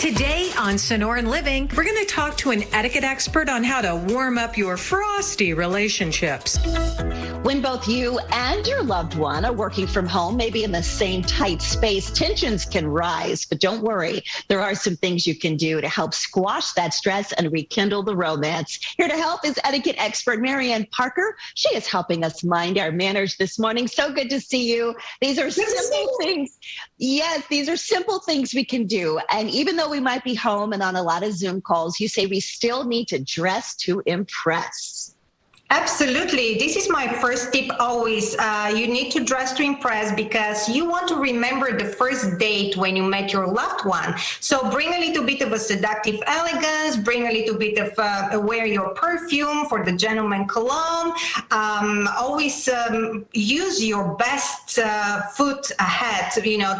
Today on Sonoran Living, we're going to talk to an etiquette expert on how to warm up your frosty relationships. When both you and your loved one are working from home, maybe in the same tight space, tensions can rise. But don't worry, there are some things you can do to help squash that stress and rekindle the romance. Here to help is etiquette expert Maryanne Parker. She is helping us mind our manners this morning. So good to see you. These are simple things. Yes, these are simple things we can do. And even though we might be home and on a lot of Zoom calls, you say we still need to dress to impress. Absolutely. This is my first tip always. You need to dress to impress because you want to remember the first date when you met your loved one. So bring a little bit of a seductive elegance, bring a little bit of wear your perfume for the gentleman cologne. Always use your best foot ahead,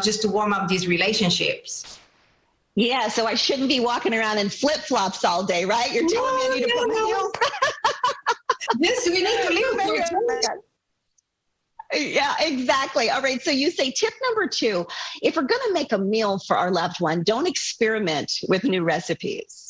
just to warm up these relationships. Yeah, so I shouldn't be walking around in flip-flops all day, right? You're telling me I need to put my heels. Yes, we need to live. Yeah, exactly. All right. So you say tip number 2, if we're going to make a meal for our loved one, don't experiment with new recipes.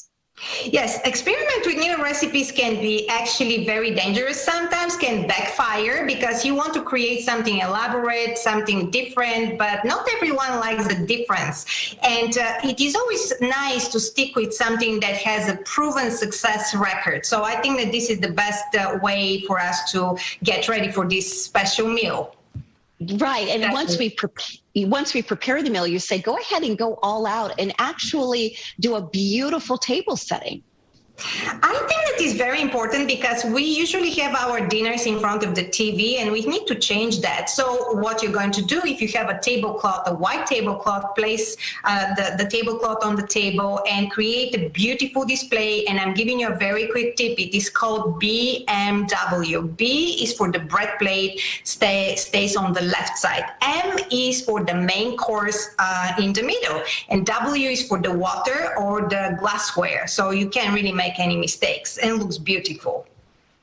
Yes, experiment with new recipes can be actually very dangerous. Sometimes can backfire because you want to create something elaborate, something different, but not everyone likes the difference. And it is always nice to stick with something that has a proven success record. So I think that this is the best way for us to get ready for this special meal. Right. And once we prepare the meal, you say, go ahead and go all out and actually do a beautiful table setting. I think that is very important because we usually have our dinners in front of the TV and we need to change that. So what you're going to do, if you have a tablecloth, a white tablecloth, place the tablecloth on the table and create a beautiful display. And I'm giving you a very quick tip. It is called BMW. B is for the bread plate, stays on the left side. M is for the main course in the middle. And W is for the water or the glassware. So you can't really make any mistakes and looks beautiful.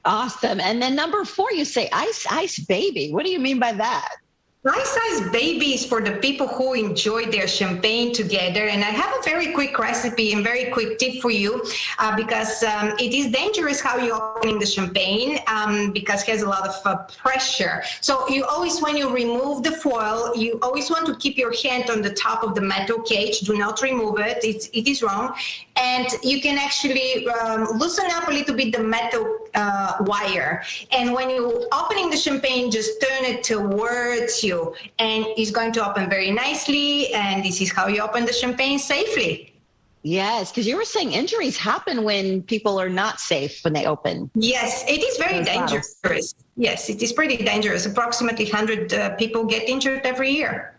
Awesome. And then number 4, you say ice baby. What do you mean by that? Ice baby is for the people who enjoy their champagne together. And I have a very quick recipe and very quick tip for you because it is dangerous how you're opening the champagne because it has a lot of pressure. So you always, when you remove the foil, you always want to keep your hand on the top of the metal cage. Do not remove it. It is wrong. And you can actually loosen up a little bit the metal wire. And when you're opening the champagne, just turn it towards you. And it's going to open very nicely. And this is how you open the champagne safely. Yes, because you were saying injuries happen when people are not safe when they open. Yes, it is very dangerous. Bottles. Yes, it is pretty dangerous. Approximately 100 people get injured every year.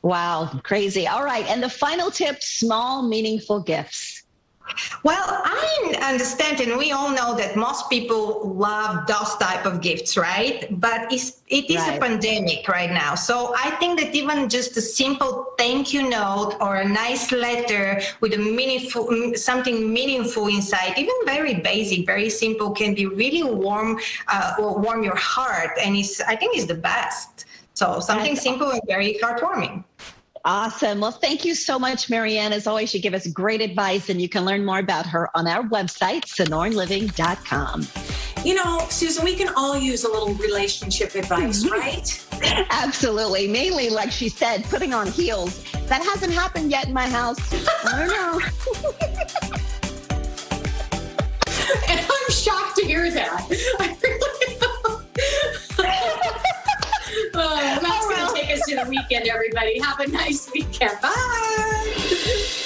Wow, crazy. All right. And the final tip, small, meaningful gifts. Well, I understand, and we all know that most people love those type of gifts, right? But it is a pandemic right now. So I think that even just a simple thank you note or a nice letter with a something meaningful inside, even very basic, very simple, can be really warm your heart. And I think it's the best. So something simple and very heartwarming. Awesome. Well, thank you so much, Maryanne. As always, you give us great advice, and you can learn more about her on our website, sonoranliving.com. Susan, we can all use a little relationship advice, right? Absolutely. Mainly, like she said, putting on heels. That hasn't happened yet in my house. I don't know. And I'm shocked to hear that. I really am. That's going to take us to the weekend, everybody. Have a nice weekend. Bye.